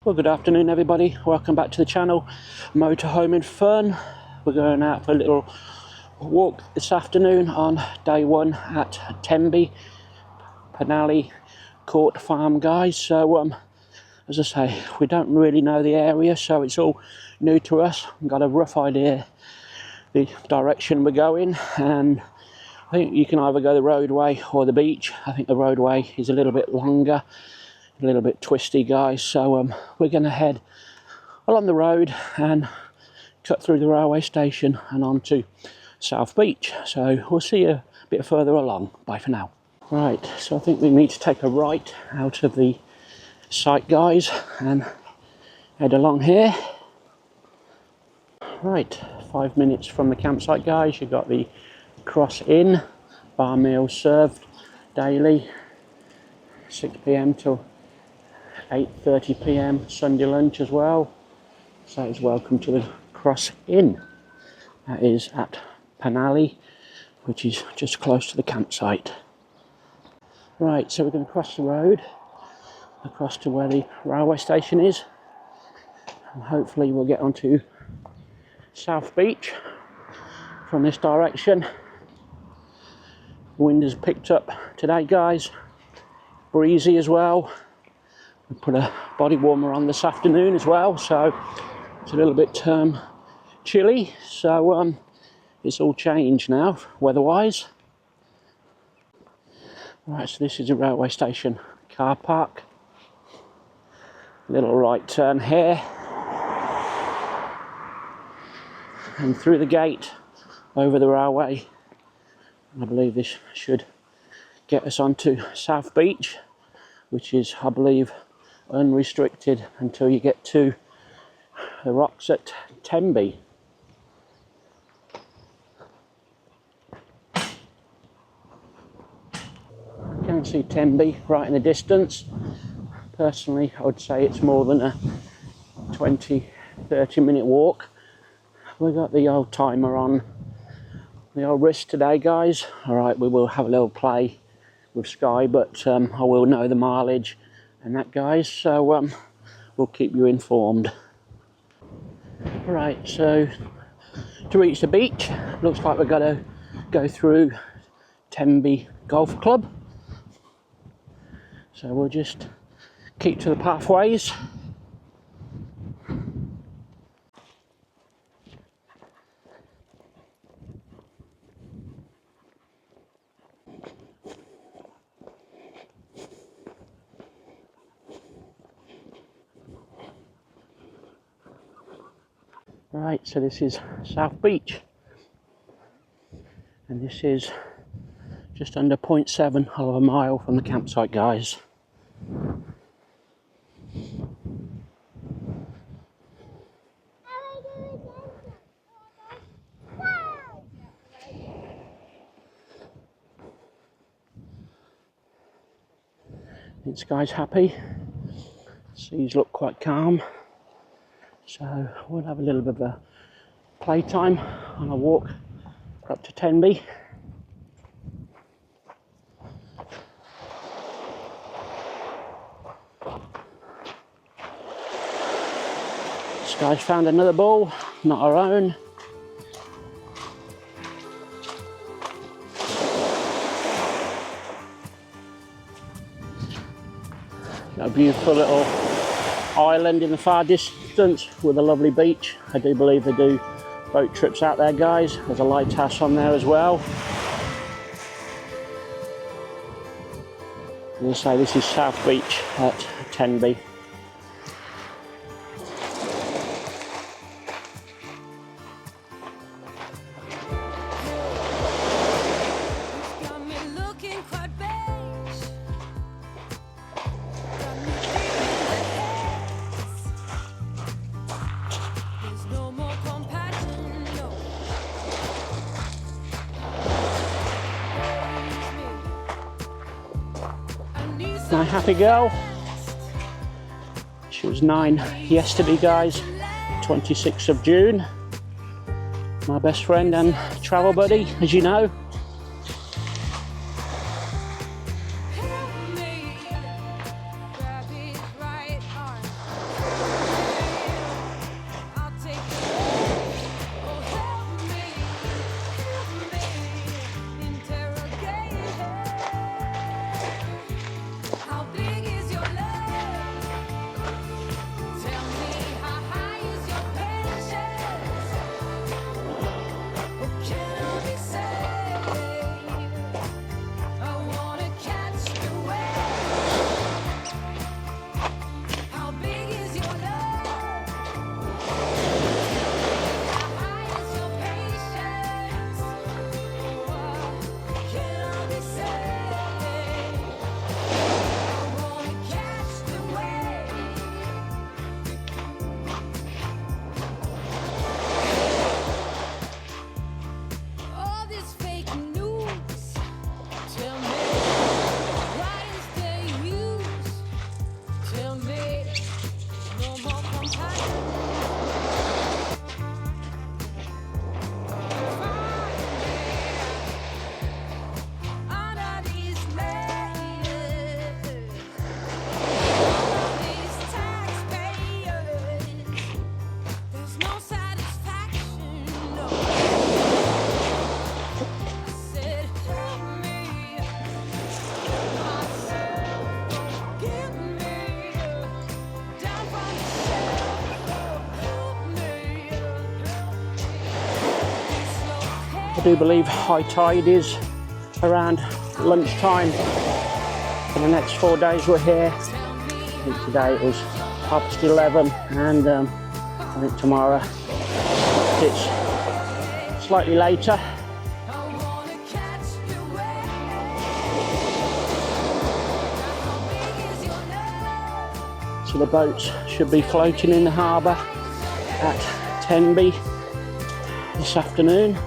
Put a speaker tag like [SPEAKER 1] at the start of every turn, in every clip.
[SPEAKER 1] Well, good afternoon everybody, welcome back to the channel, Motorhome and Fun. We're going out for a little walk this afternoon on day one at Tenby Court Farm, guys. So as I say, we don't really know the area, so it's all new to us. We've got a rough idea the direction we're going, and I think you can either go the roadway or the beach. I think the roadway is a little bit longer, a little bit twisty, guys, so we're going to head along the road and cut through the railway station and on to South Beach. So we'll see you a bit further along. Bye for now. Right, so I think we need to take a right out of the site, guys, and head along here. Right, 5 minutes from the campsite, guys. You've got the Cross Inn, bar meals served daily, 6 p.m. till 8:30 p.m. Sunday lunch as well. So it's welcome to the Cross Inn. That is at Penally, which is just close to the campsite. Right, so we're going to cross the road across to where the railway station is, and hopefully we'll get onto South Beach from this direction. Wind has picked up today, guys, breezy as well. We put a body warmer on this afternoon as well, so it's a little bit chilly, so it's all changed now weather-wise. Right, so this is a railway station car park. Little right turn here, and through the gate over the railway. I believe this should get us onto South Beach, which is, I believe, unrestricted until you get to the rocks at Tenby. I can see Tenby right in the distance. Personally, I would say it's more than a 20-30 minute walk. We've got the old timer on the old wrist today, guys. Alright, we will have a little play with Skye, but I will know the mileage and that, guys, so we'll keep you informed. Right, so to reach the beach, looks like we're going to go through Tenby Golf Club. So we'll just keep to the pathways. Right, so this is South Beach, and this is just under 0.7 of a mile from the campsite, guys. This guy's happy. Seas look quite calm. So we'll have a little bit of a playtime on a walk up to Tenby. Skye's found another ball, not our own. Got a beautiful little island in the far distance with a lovely beach. I do believe they do boat trips out there, guys. There's a lighthouse on there as well. As I say, this is South Beach at Tenby. My happy girl. She was 9 yesterday, guys, 26th of June. My best friend and travel buddy, as you know. I do believe high tide is around lunchtime for the next 4 days we're here. I think today it was 11:30, and I think tomorrow it's slightly later. So the boats should be floating in the harbour at Tenby this afternoon.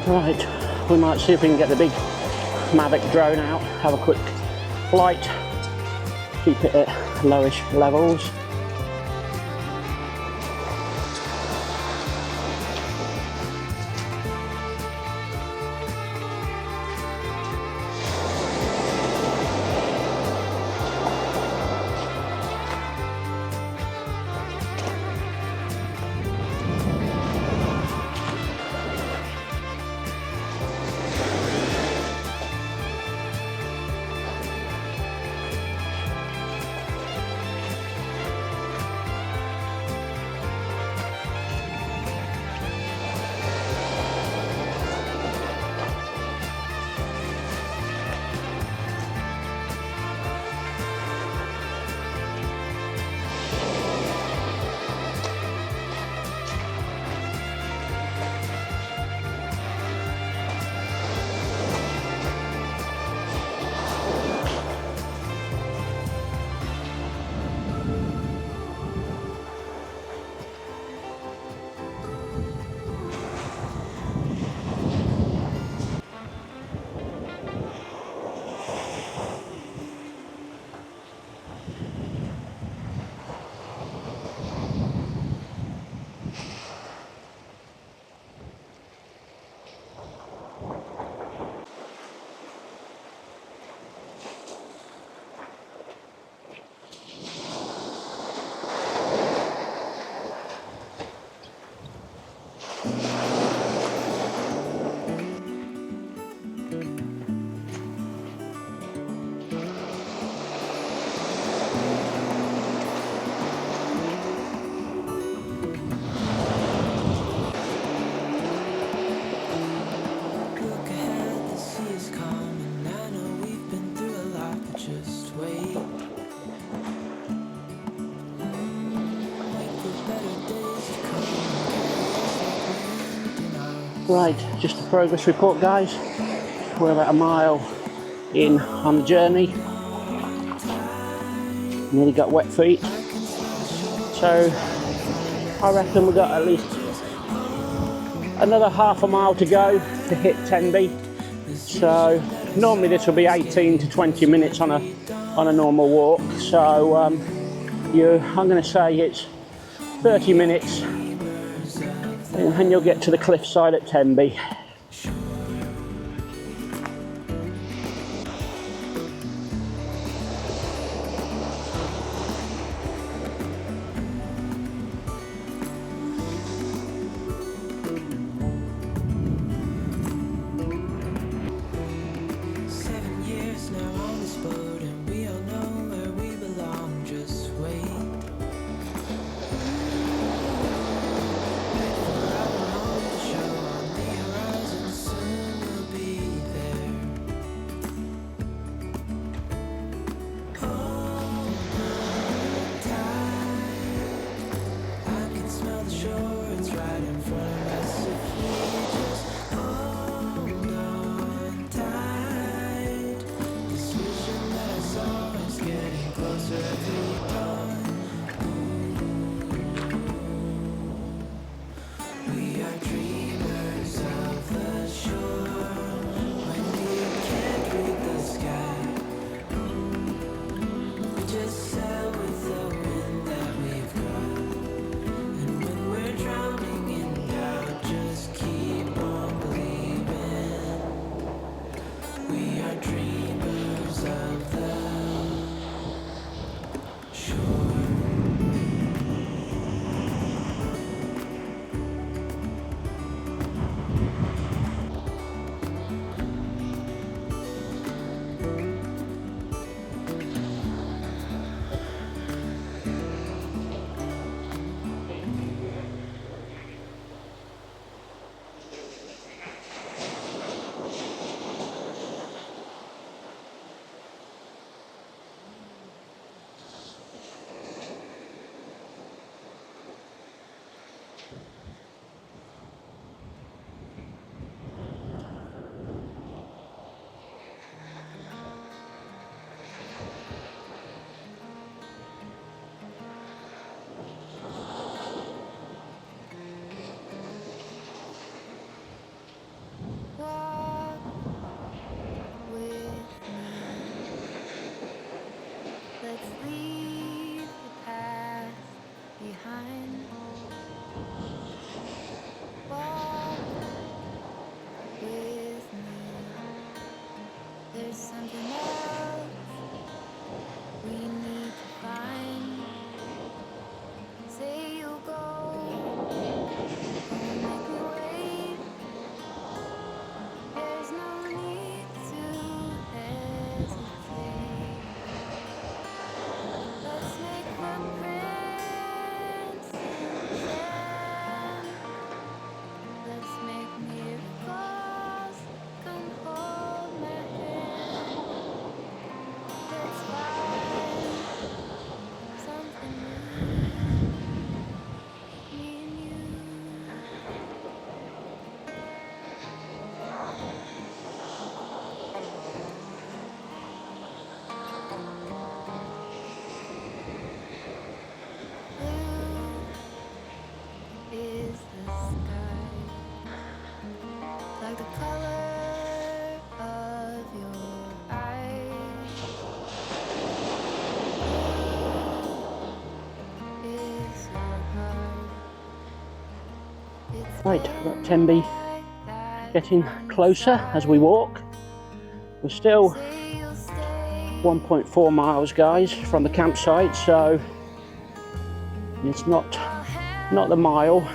[SPEAKER 1] Right, we might see if we can get the big Mavic drone out, have a quick flight, keep it at lowish levels. Right, just a progress report, guys. We're about a mile in on the journey. Nearly got wet feet. So I reckon we've got at least another half a mile to go to hit Tenby. So Normally this will be 18 to 20 minutes on a normal walk, so I'm going to say it's 30 minutes and you'll get to the cliffside at Tenby.
[SPEAKER 2] Right, we're at Tenby, getting closer as we walk. We're still 1.4 miles, guys, from the campsite, so it's not the mile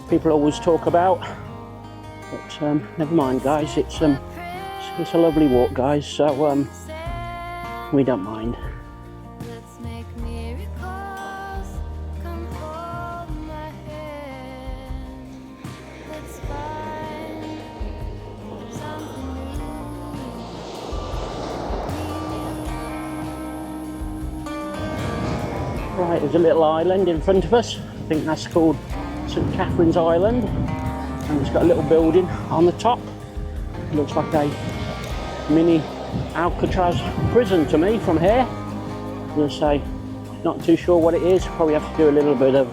[SPEAKER 2] people always talk about. But never mind, guys. It's a lovely walk, guys. So we don't mind. Right, there's a little island in front of us. I think that's called St Catherine's Island, and it's got a little building on the top. It looks like a mini Alcatraz prison to me from here. I'm going to say, not too sure what it is. Probably have to do a little bit of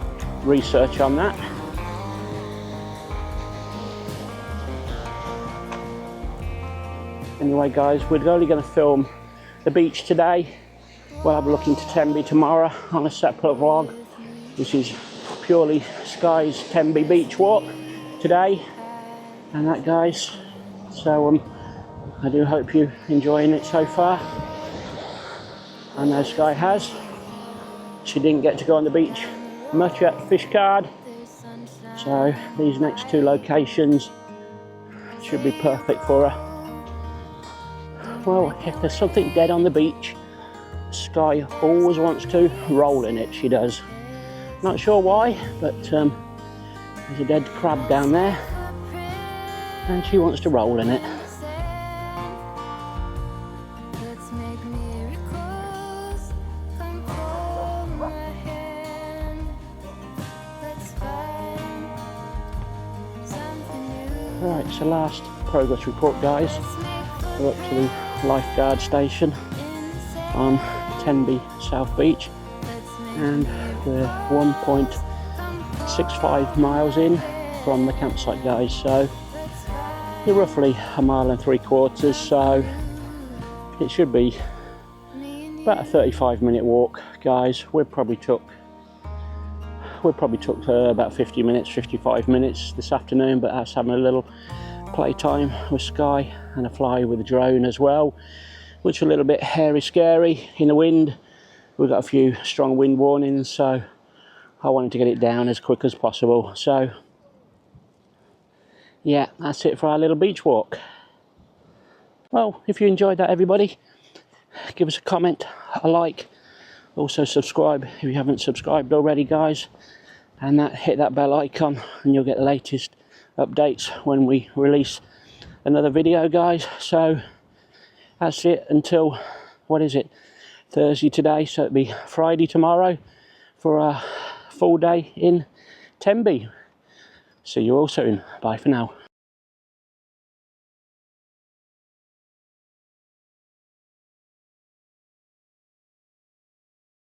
[SPEAKER 2] research on that.
[SPEAKER 1] Anyway guys, we're only going to film the beach today. We'll have a look into Tenby tomorrow on a separate vlog. This is purely Skye's Tenby Beach walk today. And that guys, so I do hope you're enjoying it so far. I know Skye has. She didn't get to go on the beach much at Fishguard, so these next two locations should be perfect for her. Well, if there's something dead on the beach, Skye always wants to roll in it, she does. Not sure why, but there's a dead crab down there and she wants to roll in it. Right, so last progress report guys, we're up to the lifeguard station on Tenby South Beach and we're 1.65 miles in from the campsite guys, so you're roughly 1.75 miles, so it should be about a 35-minute walk guys. We probably took about 50 minutes, 55 minutes this afternoon, but that's having a little playtime with Skye and a fly with a drone as well, which are a little bit hairy scary in the wind. We've got a few strong wind warnings, so I wanted to get it down as quick as possible. So yeah, that's it for our little beach walk. Well, if you enjoyed that everybody, give us a comment, a like, also subscribe if you haven't subscribed already guys, and hit that bell icon and you'll get the latest updates when we release another video guys. So that's it until, what is it, Thursday today, so it'll be Friday tomorrow for a full day in Tenby. See you all soon. Bye for now.